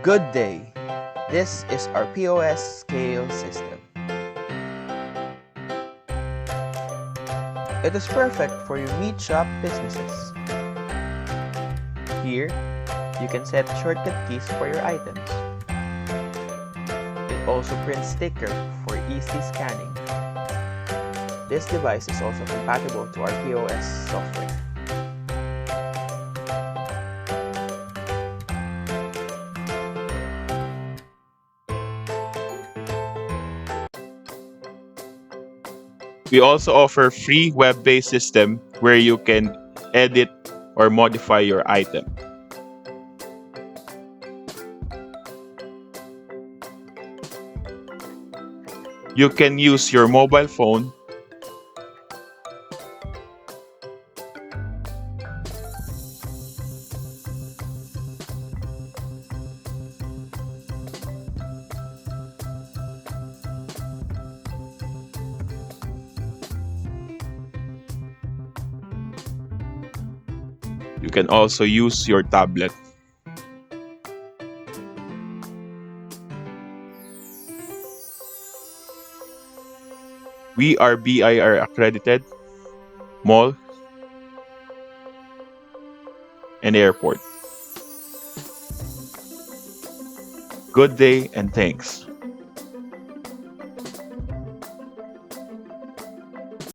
Good day. This is our POS scale system. It is perfect for your meat shop businesses. Here, you can set shortcut keys for your items. It also prints sticker for easy scanning. This device is also compatible to our POS software. We also offer free web-based system where you can edit or modify your item. You can use your mobile phone You can also use your tablet. We are BIR accredited, mall, and airport. Good day and thanks.